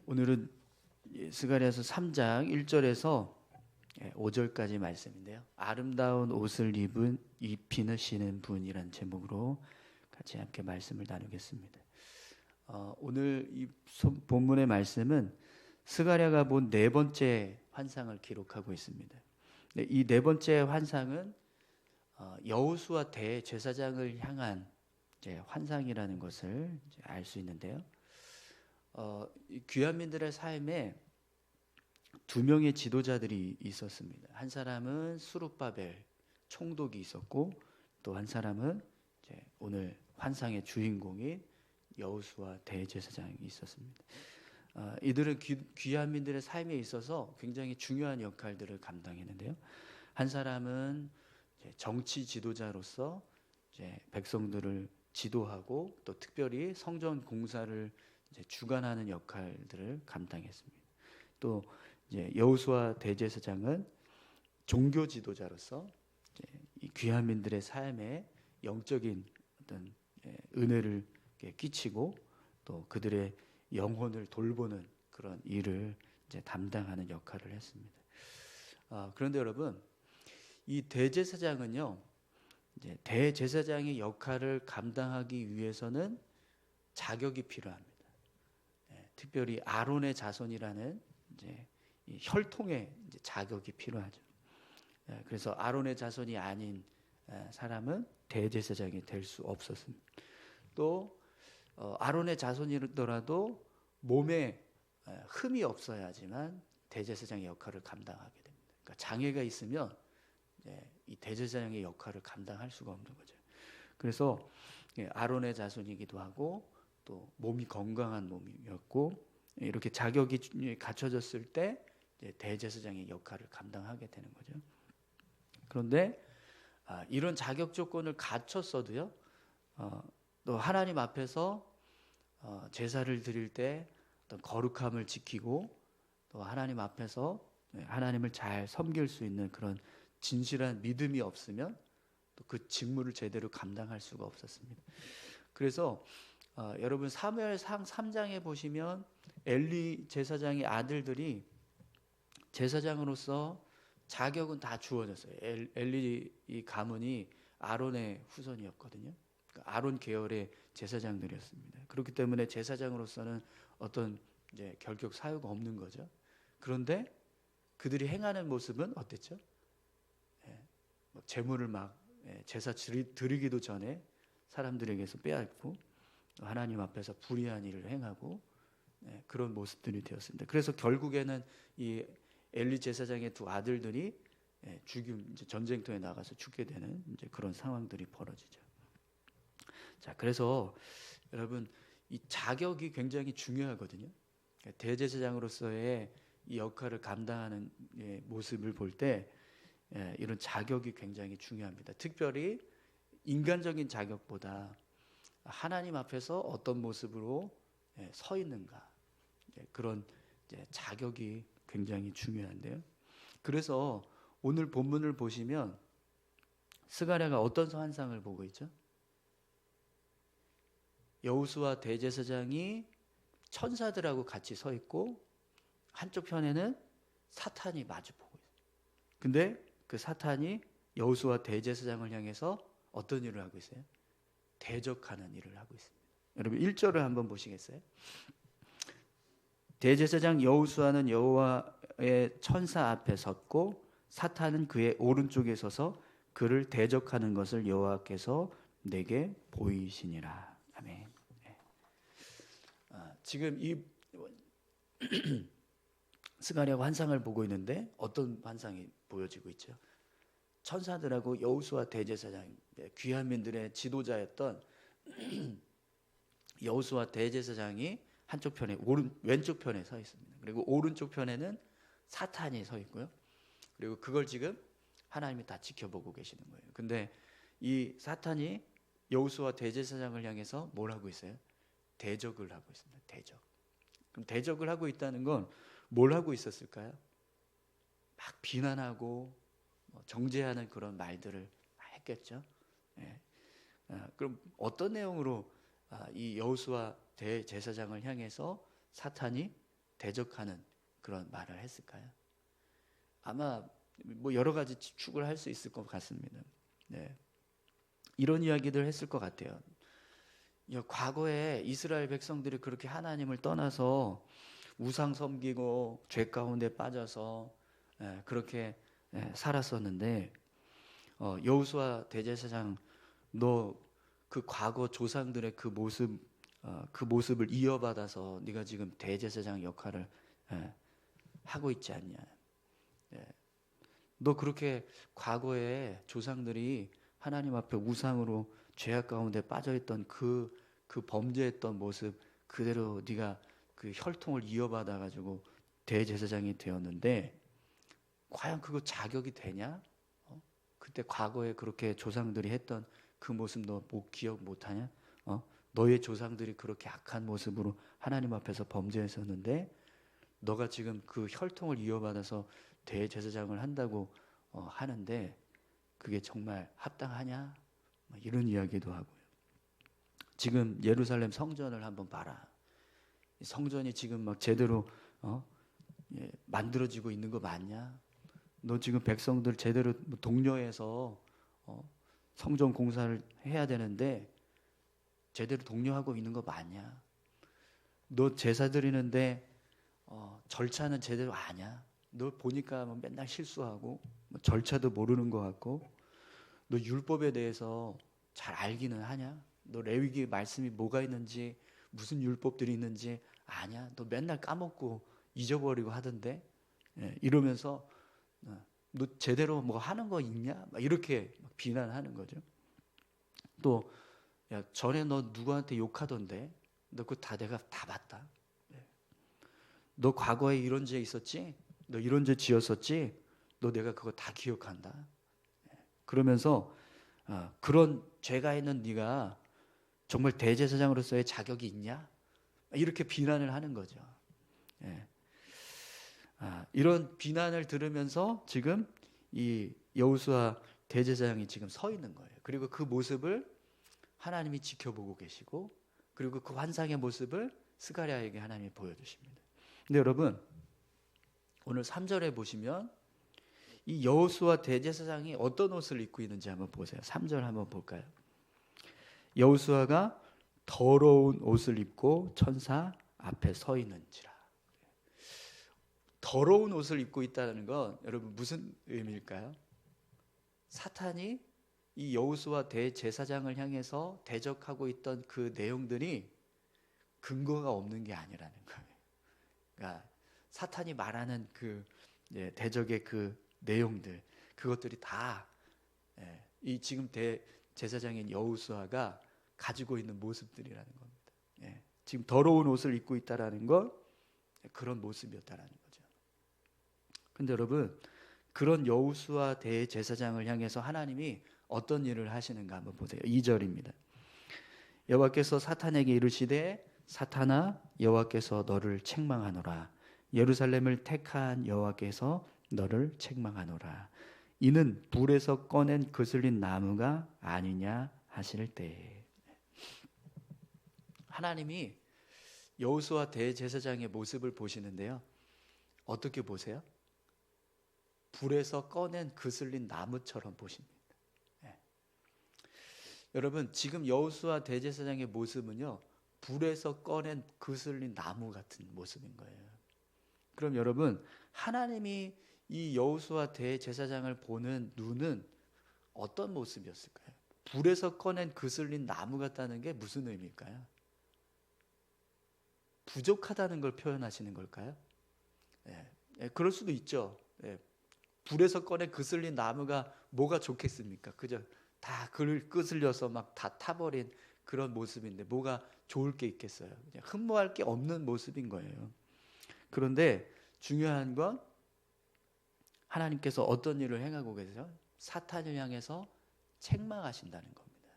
오늘은 스가랴서 3장 1절에서 5절까지 말씀인데요. 아름다운 옷을 입히시는 분이라는 제목으로 같이 함께 말씀을 나누겠습니다. 오늘 이 본문의 말씀은 스가랴가 본 네 번째 환상을 기록하고 있습니다. 이 네 번째 환상은 여호수아 대제사장을 향한 환상이라는 것을 알 수 있는데요. 귀환민들의 삶에 두 명의 지도자들이 있었습니다. 한 사람은 수룹바벨 총독이 있었고, 또 한 사람은 오늘 환상의 주인공인 여호수아 대제사장이 있었습니다. 이들은 귀환민들의 삶에 있어서 굉장히 중요한 역할들을 감당했는데요. 한 사람은 정치 지도자로서 백성들을 지도하고, 또 특별히 성전 공사를 주관하는 역할들을 감당했습니다. 또 여호수아 대제사장은 종교 지도자로서 이 귀환민들의 삶에 영적인 어떤 은혜를 끼치고, 또 그들의 영혼을 돌보는 그런 일을 담당하는 역할을 했습니다. 그런데 여러분, 이 대제사장은요, 대제사장의 역할을 감당하기 위해서는 자격이 필요합니다. 특별히 아론의 자손이라는 이 혈통의 자격이 필요하죠. 그래서 아론의 자손이 아닌 사람은 대제사장이 될 수 없었습니다. 또 아론의 자손이더라도 몸에 흠이 없어야지만 대제사장의 역할을 감당하게 됩니다. 그러니까 장애가 있으면 이 대제사장의 역할을 감당할 수가 없는 거죠. 그래서 아론의 자손이기도 하고, 또 몸이 건강한 몸이었고, 이렇게 자격이 갖춰졌을 때 대제사장의 역할을 감당하게 되는 거죠. 그런데 이런 자격 조건을 갖췄어도요, 또 하나님 앞에서 제사를 드릴 때 어떤 거룩함을 지키고, 또 하나님 앞에서 하나님을 잘 섬길 수 있는 그런 진실한 믿음이 없으면 또 그 직무를 제대로 감당할 수가 없었습니다. 그래서 여러분 사무엘상 3장에 보시면 엘리 제사장의 아들들이 제사장으로서 자격은 다 주어졌어요. 엘리 이 가문이 아론의 후손이었거든요. 아론 계열의 제사장들이었습니다. 그렇기 때문에 제사장으로서는 어떤 결격 사유가 없는 거죠. 그런데 그들이 행하는 모습은 어땠죠? 재물을 막 제사 드리기도 전에 사람들에게서 빼앗고, 하나님 앞에서 불의한 일을 행하고, 그런 모습들이 되었습니다. 그래서 결국에는 이 엘리 제사장의 두 아들들이 전쟁터에 나가서 죽게 되는 그런 상황들이 벌어지죠. 자, 그래서 여러분, 이 자격이 굉장히 중요하거든요. 대제사장으로서의 이 역할을 감당하는 모습을 볼 때 이런 자격이 굉장히 중요합니다. 특별히 인간적인 자격보다 하나님 앞에서 어떤 모습으로 서 있는가, 그런 자격이 굉장히 중요한데요. 그래서 오늘 본문을 보시면 스가랴가 어떤 환상을 보고 있죠? 여호수아 대제사장이 천사들하고 같이 서 있고, 한쪽 편에는 사탄이 마주 보고 있어요. 근데 그 사탄이 여호수아 대제사장을 향해서 어떤 일을 하고 있어요? 대적하는 일을 하고 있습니다. 여러분 1절을 한번 보시겠어요? 대제사장 여호수아는 여호와의 천사 앞에 섰고, 사탄은 그의 오른쪽에 서서 그를 대적하는 것을 여호와께서 내게 보이시니라. 아멘. 지금 이 스가랴가 환상을 보고 있는데 어떤 환상이 보여지고 있죠? 천사들하고 여호수아 대제사장, 귀환민들의 지도자였던 여호수아 대제사장이 한쪽 편에 왼쪽 편에 서 있습니다. 그리고 오른쪽 편에는 사탄이 서 있고요. 그리고 그걸 지금 하나님이 다 지켜보고 계시는 거예요. 근데 이 사탄이 여호수아 대제사장을 향해서 뭘 하고 있어요? 대적을 하고 있습니다. 대적. 그럼 대적을 하고 있다는 건 뭘 하고 있었을까요? 막 비난하고 정죄하는 그런 말들을 했겠죠. 그럼 어떤 내용으로 이 여호수아 대제사장을 향해서 사탄이 대적하는 그런 말을 했을까요? 아마 뭐 여러 가지 추측을 할 수 있을 것 같습니다. 네. 이런 이야기들 했을 것 같아요. 과거에 이스라엘 백성들이 그렇게 하나님을 떠나서 우상 섬기고 죄 가운데 빠져서 그렇게 살았었는데 여호수아 대제사장, 너 그 과거 조상들의 그 모습을 이어받아서 네가 지금 대제사장 역할을 하고 있지 않냐. 너 그렇게 과거에 조상들이 하나님 앞에 우상으로 죄악 가운데 빠져있던 그 범죄했던 모습 그대로 네가 그 혈통을 이어받아 가지고 대제사장이 되었는데 과연 그거 자격이 되냐? 그때 과거에 그렇게 조상들이 했던 그 모습 너 기억 못하냐? 너의 조상들이 그렇게 악한 모습으로 하나님 앞에서 범죄했었는데 너가 지금 그 혈통을 이어받아서 대제사장을 한다고 하는데 그게 정말 합당하냐? 이런 이야기도 하고요. 지금 예루살렘 성전을 한번 봐라. 성전이 지금 막 제대로 만들어지고 있는 거 맞냐? 너 지금 백성들 제대로 독려해서 성전 공사를 해야 되는데 제대로 독려하고 있는 거 맞냐? 너 제사 드리는데 절차는 제대로 아냐? 너 보니까 뭐 맨날 실수하고 뭐 절차도 모르는 것 같고 너 율법에 대해서 잘 알기는 하냐? 너 레위기 말씀이 뭐가 있는지 무슨 율법들이 있는지 아냐? 너 맨날 까먹고 잊어버리고 하던데 이러면서 너 제대로 뭐 하는 거 있냐? 막 이렇게 비난하는 거죠. 또 야, 전에 너 누구한테 욕하던데 너 그거 다 내가 다 봤다. 너 과거에 이런 죄 있었지? 너 이런 죄 지었었지? 너 내가 그거 다 기억한다. 그러면서 그런 죄가 있는 네가 정말 대제사장으로서의 자격이 있냐? 이렇게 비난을 하는 거죠. 이런 비난을 들으면서 지금 이 여호수아 대제사장이 지금 서 있는 거예요. 그리고 그 모습을 하나님이 지켜보고 계시고 그리고 그 환상의 모습을 스가랴에게 하나님이 보여주십니다. 근데 여러분 오늘 3절에 보시면 이 여호수아 대제사장이 어떤 옷을 입고 있는지 한번 보세요. 3절 한번 볼까요? 여호수아가 더러운 옷을 입고 천사 앞에 서 있는지라. 더러운 옷을 입고 있다는 건 여러분 무슨 의미일까요? 사탄이 이 여호수아 대제사장을 향해서 대적하고 있던 그 내용들이 근거가 없는 게 아니라는 거예요. 그러니까 사탄이 말하는 그 대적의 그 내용들 그것들이 다 이 지금 대제사장인 여호수아가 가지고 있는 모습들이라는 겁니다. 지금 더러운 옷을 입고 있다라는 건 그런 모습이었다라는 거죠. 근데 여러분 그런 여호수아 대제사장을 향해서 하나님이 어떤 일을 하시는가 한번 보세요. 2절입니다. 여호와께서 사탄에게 이르시되 사탄아 여호와께서 너를 책망하노라. 예루살렘을 택한 여호와께서 너를 책망하노라. 이는 불에서 꺼낸 거슬린 나무가 아니냐 하실 때에. 하나님이 여호수아 대제사장의 모습을 보시는데요. 어떻게 보세요? 불에서 꺼낸 거슬린 나무처럼 보십니다. 여러분 지금 여호수아 대제사장의 모습은요. 불에서 꺼낸 거슬린 나무 같은 모습인 거예요. 그럼 여러분 하나님이 이 여호수아 대제사장을 보는 눈은 어떤 모습이었을까요? 불에서 꺼낸 거슬린 나무 같다는 게 무슨 의미일까요? 부족하다는 걸 표현하시는 걸까요? 그럴 수도 있죠. 불에서 꺼낸 거슬린 나무가 뭐가 좋겠습니까? 그죠? 다 끄슬려서 막 다 타버린 그런 모습인데 뭐가 좋을 게 있겠어요? 그냥 흠모할 게 없는 모습인 거예요. 그런데 중요한 건 하나님께서 어떤 일을 행하고 계세요? 사탄을 향해서 책망하신다는 겁니다.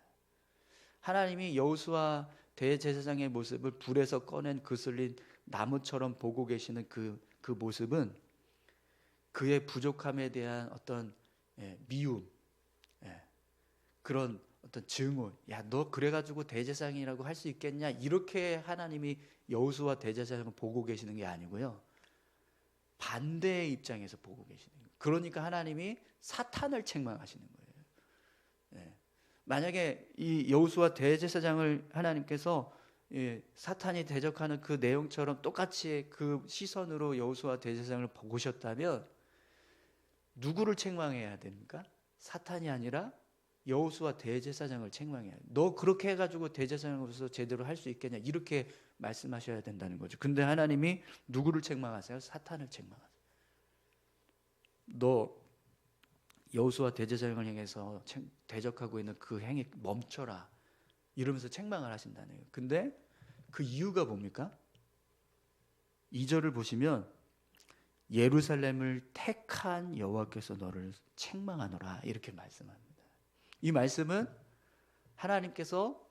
하나님이 여호수아 대제사장의 모습을 불에서 꺼낸 거슬린 나무처럼 보고 계시는 그 모습은 그의 부족함에 대한 어떤 미움, 그런 어떤 증오, 야, 너 그래가지고 대제사장이라고 할 수 있겠냐, 이렇게 하나님이 여호수아 대제사장을 보고 계시는 게 아니고요, 반대의 입장에서 보고 계시는 거예요. 그러니까 하나님이 사탄을 책망하시는 거예요. 네. 만약에 이 여호수아 대제사장을 하나님께서 사탄이 대적하는 그 내용처럼 똑같이 그 시선으로 여호수아 대제사장을 보셨다면 누구를 책망해야 됩니까? 사탄이 아니라 여호수아 대제사장을 책망해야 돼. 너 그렇게 해가지고 대제사장으로서 제대로 할 수 있겠냐, 이렇게 말씀하셔야 된다는 거죠. 근데 하나님이 누구를 책망하세요? 사탄을 책망하세요. 너 여호수아 대제사장을 향해서 대적하고 있는 그 행위 멈춰라, 이러면서 책망을 하신다는 거예요. 근데 그 이유가 뭡니까? 2절을 보시면 예루살렘을 택한 여호와께서 너를 책망하노라, 이렇게 말씀합니다. 이 말씀은 하나님께서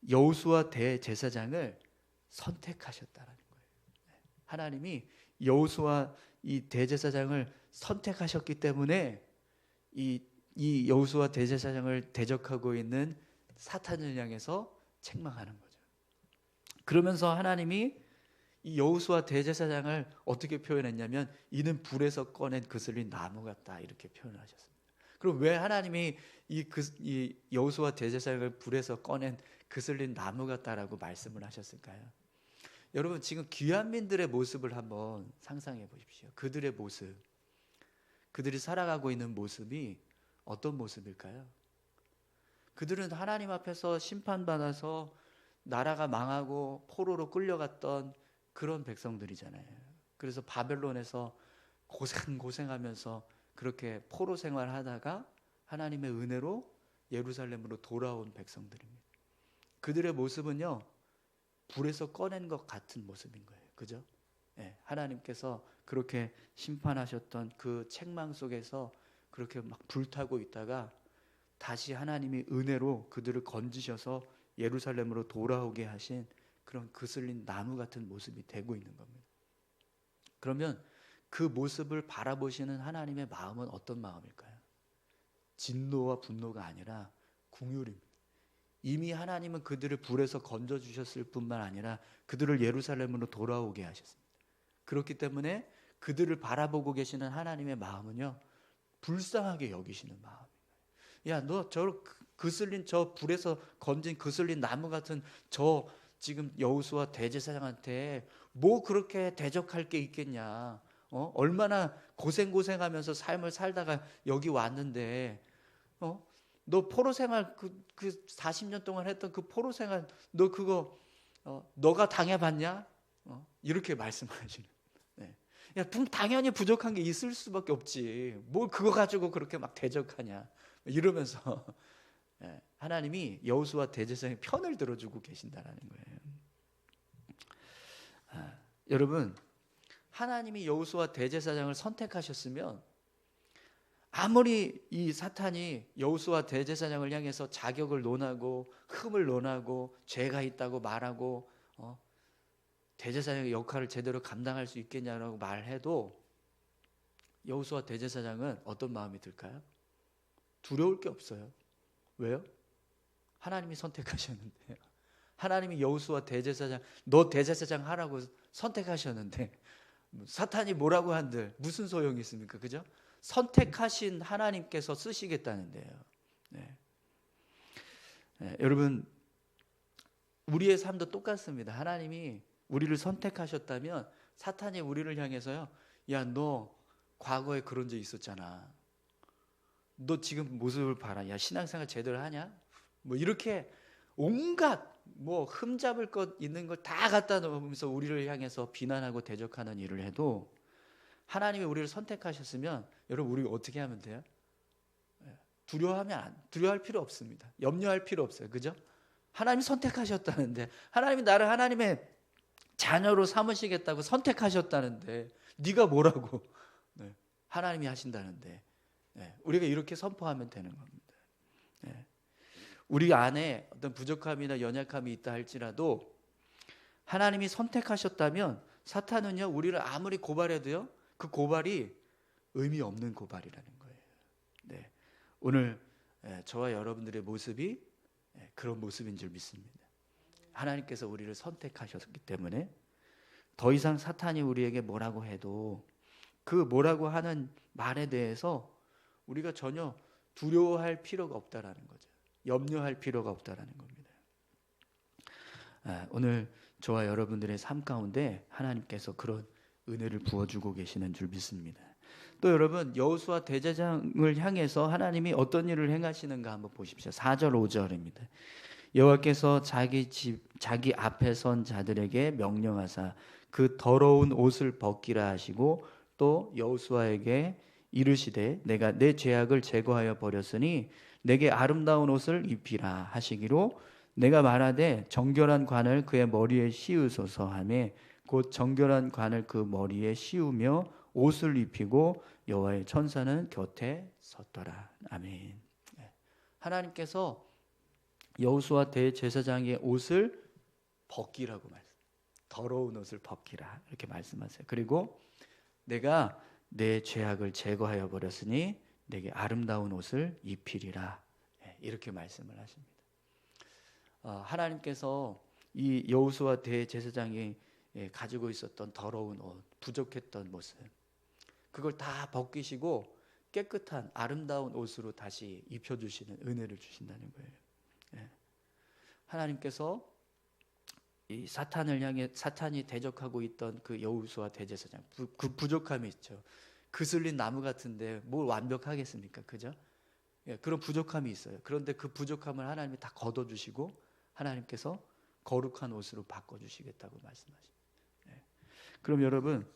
여호수아 대제사장을 선택하셨다는 거예요. 하나님이 여호수아 이 대제사장을 선택하셨기 때문에 이 여호수아 대제사장을 대적하고 있는 사탄을 향해서 책망하는 거죠. 그러면서 하나님이 이 여호수아 대제사장을 어떻게 표현했냐면 이는 불에서 꺼낸 그슬린 나무 같다, 이렇게 표현을 하셨습니다. 그럼 왜 하나님이 이 여호수아 대제사장을 불에서 꺼낸 그슬린 나무 같다라고 말씀을 하셨을까요? 여러분, 지금 귀한민들의 모습을 한번 상상해 보십시오. 그들의 모습, 그들이 살아가고 있는 모습이 어떤 모습일까요? 그들은 하나님 앞에서 심판받아서 나라가 망하고 포로로 끌려갔던 그런 백성들이잖아요. 그래서 바벨론에서 고생하면서 그렇게 포로 생활하다가 하나님의 은혜로 예루살렘으로 돌아온 백성들입니다. 그들의 모습은요, 불에서 꺼낸 것 같은 모습인 거예요. 그죠? 네, 하나님께서 그렇게 심판하셨던 그 책망 속에서 그렇게 막 불타고 있다가 다시 하나님이 은혜로 그들을 건지셔서 예루살렘으로 돌아오게 하신 그런 그슬린 나무 같은 모습이 되고 있는 겁니다. 그러면 그 모습을 바라보시는 하나님의 마음은 어떤 마음일까요? 진노와 분노가 아니라 긍휼입니다. 이미 하나님은 그들을 불에서 건져주셨을 뿐만 아니라 그들을 예루살렘으로 돌아오게 하셨습니다. 그렇기 때문에 그들을 바라보고 계시는 하나님의 마음은요, 불쌍하게 여기시는 마음이에요. 야, 너 저 그슬린 저 불에서 건진 그슬린 나무 같은 저 지금 여호수아 대제사장한테 뭐 그렇게 대적할 게 있겠냐? 얼마나 고생하면서 삶을 살다가 여기 왔는데, 너 포로 생활 그 40년 동안 했던 그 포로 생활 너 그거 너가 당해봤냐? 이렇게 말씀하시는. 네. 야, 당연히 부족한 게 있을 수밖에 없지. 뭘 그거 가지고 그렇게 막 대적하냐? 이러면서 하나님이 여호수아 대제사장의 편을 들어주고 계신다라는 거예요. 여러분, 하나님이 여호수아 대제사장을 선택하셨으면 아무리 이 사탄이 여호수아 대제사장을 향해서 자격을 논하고 흠을 논하고 죄가 있다고 말하고 대제사장의 역할을 제대로 감당할 수 있겠냐라고 말해도 여호수아 대제사장은 어떤 마음이 들까요? 두려울 게 없어요. 왜요? 하나님이 선택하셨는데요. 하나님이 여호수아 대제사장, 너 대제사장 하라고 선택하셨는데 사탄이 뭐라고 한들 무슨 소용이 있습니까? 그죠? 선택하신 하나님께서 쓰시겠다는데요. 네. 여러분, 우리의 삶도 똑같습니다. 하나님이 우리를 선택하셨다면 사탄이 우리를 향해서요, 야, 너 과거에 그런 적 있었잖아. 너 지금 모습을 봐라. 야, 신앙생활 제대로 하냐? 뭐 이렇게 온갖 뭐 흠잡을 것 있는 걸 다 갖다 놓으면서 우리를 향해서 비난하고 대적하는 일을 해도 하나님이 우리를 선택하셨으면 여러분, 우리 어떻게 하면 돼요? 두려워할 필요 없습니다. 염려할 필요 없어요. 그죠? 하나님이 선택하셨다는데, 하나님이 나를 하나님의 자녀로 삼으시겠다고 선택하셨다는데 네가 뭐라고 하나님이 하신다는데 우리가 이렇게 선포하면 되는 겁니다. 우리 안에 어떤 부족함이나 연약함이 있다 할지라도 하나님이 선택하셨다면 사탄은요, 우리를 아무리 고발해도요, 그 고발이 의미 없는 고발이라는 거예요. 네. 오늘 저와 여러분들의 모습이 그런 모습인 줄 믿습니다. 하나님께서 우리를 선택하셨기 때문에 더 이상 사탄이 우리에게 뭐라고 해도 그 뭐라고 하는 말에 대해서 우리가 전혀 두려워할 필요가 없다라는 거죠. 염려할 필요가 없다라는 겁니다. 오늘 저와 여러분들의 삶 가운데 하나님께서 그런 은혜를 부어주고 계시는 줄 믿습니다. 또 여러분, 여호수아 대제사장을 향해서 하나님이 어떤 일을 행하시는가 한번 보십시오. 4절 5절입니다. 여호와께서 자기 앞에 선 자들에게 명령하사 그 더러운 옷을 벗기라 하시고 또 여호수아에게 이르시되 내가 내 죄악을 제거하여 버렸으니 내게 아름다운 옷을 입히라 하시기로 내가 말하되 정결한 관을 그의 머리에 씌우소서 하매 곧 정결한 관을 그 머리에 씌우며 옷을 입히고 여호와의 천사는 곁에 섰더라. 아멘. 하나님께서 여호수아 대제사장의 옷을 벗기라고 말씀. 더러운 옷을 벗기라 이렇게 말씀하세요. 그리고 내가 내 죄악을 제거하여 버렸으니 내게 아름다운 옷을 입히리라 이렇게 말씀을 하십니다. 하나님께서 이 여호수아 대제사장이 가지고 있었던 더러운 옷, 부족했던 모습, 그걸 다 벗기시고 깨끗한 아름다운 옷으로 다시 입혀주시는 은혜를 주신다는 거예요. 하나님께서 이 사탄을 향해 사탄이 대적하고 있던 그 여호수아 대제사장, 그 부족함이 있죠. 그슬린 나무 같은데 뭘 완벽하겠습니까? 그죠? 그런 부족함이 있어요. 그런데 그 부족함을 하나님이 다 걷어주시고 하나님께서 거룩한 옷으로 바꿔주시겠다고 말씀하십니다. 그럼 여러분,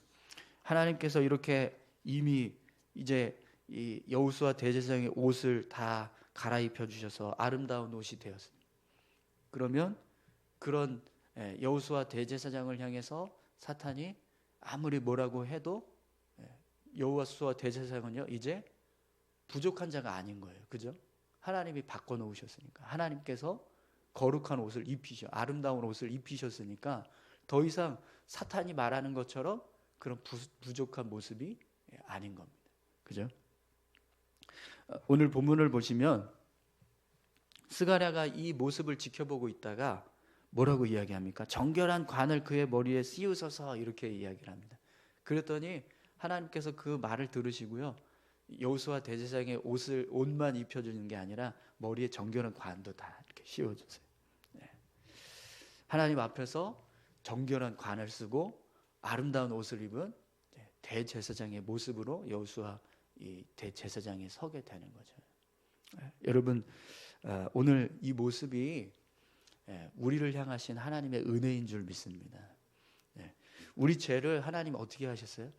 하나님께서 이렇게 이미 이제 이 여호수아 대제사장의 옷을 다 갈아입혀 주셔서 아름다운 옷이 되었습니다. 그러면 그런 여호수아 대제사장을 향해서 사탄이 아무리 뭐라고 해도 여호수아 대제사장은요 이제 부족한 자가 아닌 거예요. 그죠? 하나님이 바꿔 놓으셨으니까, 하나님께서 거룩한 옷을 입히셔, 아름다운 옷을 입히셨으니까 더 이상 사탄이 말하는 것처럼 그런 부족한 모습이 아닌 겁니다. 그죠? 오늘 본문을 보시면 스가랴가 이 모습을 지켜보고 있다가 뭐라고 이야기합니까? 정결한 관을 그의 머리에 씌우소서 이렇게 이야기를 합니다. 그랬더니 하나님께서 그 말을 들으시고요, 여호수아 대제사장의 옷만 입혀주는 게 아니라 머리에 정결한 관도 다 이렇게 씌워주세요. 하나님 앞에서 정결한 관을 쓰고 아름다운 옷을 입은 대제사장의 모습으로 여호수아 이 대제사장이 서게 되는 거죠. 여러분, 오늘 이 모습이 우리를 향하신 하나님의 은혜인 줄 믿습니다. 우리 죄를 하나님 어떻게 하셨어요?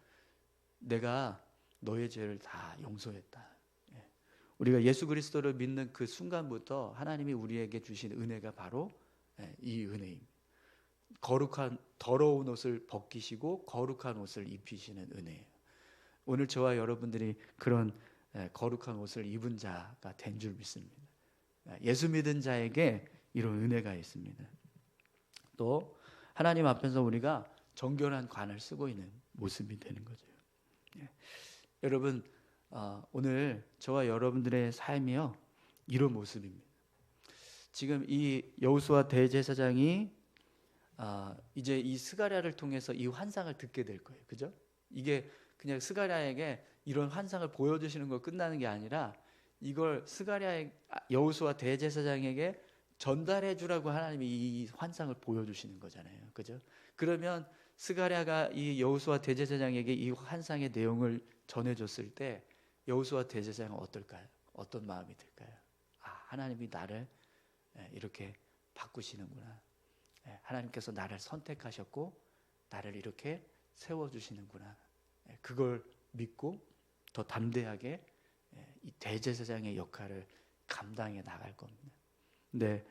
내가 너의 죄를 다 용서했다. 우리가 예수 그리스도를 믿는 그 순간부터 하나님이 우리에게 주신 은혜가 바로 이 은혜입니다. 거룩한 더러운 옷을 벗기시고 거룩한 옷을 입히시는 은혜예요. 오늘 저와 여러분들이 그런 거룩한 옷을 입은 자가 된 줄 믿습니다. 예수 믿은 자에게 이런 은혜가 있습니다. 또 하나님 앞에서 우리가 정결한 관을 쓰고 있는 모습이 되는 거죠. 여러분, 오늘 저와 여러분들의 삶이요 이런 모습입니다. 지금 이 여호수아 대제사장이 이제 이 스가랴를 통해서 이 환상을 듣게 될 거예요. 그죠? 이게 그냥 스가랴에게 이런 환상을 보여주시는 거 끝나는 게 아니라 이걸 스가랴의 여호수아 대제사장에게 전달해 주라고 하나님이 이 환상을 보여주시는 거잖아요. 그죠? 그러면 스가랴가 이 여호수아 대제사장에게 이 환상의 내용을 전해줬을 때 여호수아 대제사장은 어떨까요? 어떤 마음이 들까요? 하나님이 나를 이렇게 바꾸시는구나. 하나님께서 나를 선택하셨고 나를 이렇게 세워주시는구나. 그걸 믿고 더 담대하게 이 대제사장의 역할을 감당해 나갈 겁니다. 근데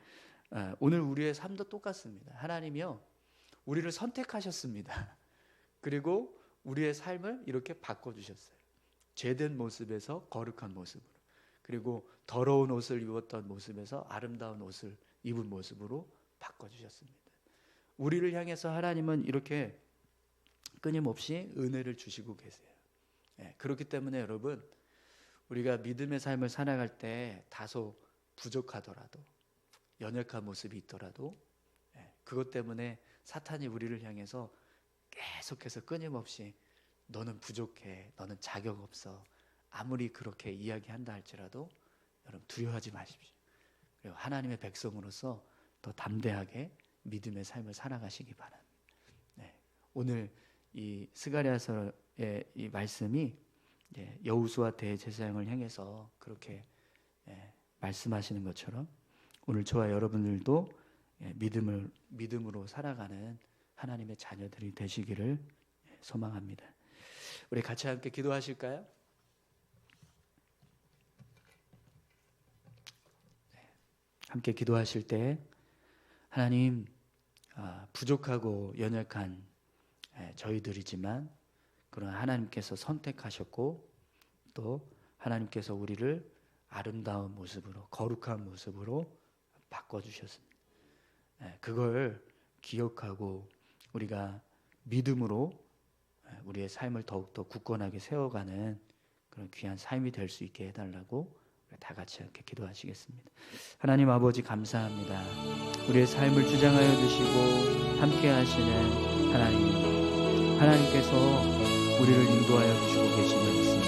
오늘 우리의 삶도 똑같습니다. 하나님이요 우리를 선택하셨습니다. 그리고 우리의 삶을 이렇게 바꿔주셨어요. 죄된 모습에서 거룩한 모습으로, 그리고 더러운 옷을 입었던 모습에서 아름다운 옷을 입은 모습으로 바꿔주셨습니다. 우리를 향해서 하나님은 이렇게 끊임없이 은혜를 주시고 계세요. 그렇기 때문에 여러분, 우리가 믿음의 삶을 살아갈 때 다소 부족하더라도, 연약한 모습이 있더라도, 그것 때문에 사탄이 우리를 향해서 계속해서 끊임없이 너는 부족해, 너는 자격 없어, 아무리 그렇게 이야기한다 할지라도 여러분 두려워하지 마십시오. 그리고 하나님의 백성으로서 더 담대하게 믿음의 삶을 살아가시기 바랍니다. 오늘 이 스가랴서의 이 말씀이 여호수아 대제사장을 향해서 그렇게 말씀하시는 것처럼 오늘 저와 여러분들도 믿음으로 살아가는 하나님의 자녀들이 되시기를 소망합니다. 우리 같이 함께 기도하실까요? 함께 기도하실 때 하나님, 부족하고 연약한 저희들이지만 그러나 하나님께서 선택하셨고 또 하나님께서 우리를 아름다운 모습으로, 거룩한 모습으로 바꿔주셨습니다. 그걸 기억하고 우리가 믿음으로 우리의 삶을 더욱더 굳건하게 세워가는 그런 귀한 삶이 될 수 있게 해달라고 다 같이 이렇게 기도하시겠습니다. 하나님 아버지 감사합니다. 우리의 삶을 주장하여 주시고 함께 하시는 하나님께서 우리를 인도하여 주시고 계심을 믿습니다.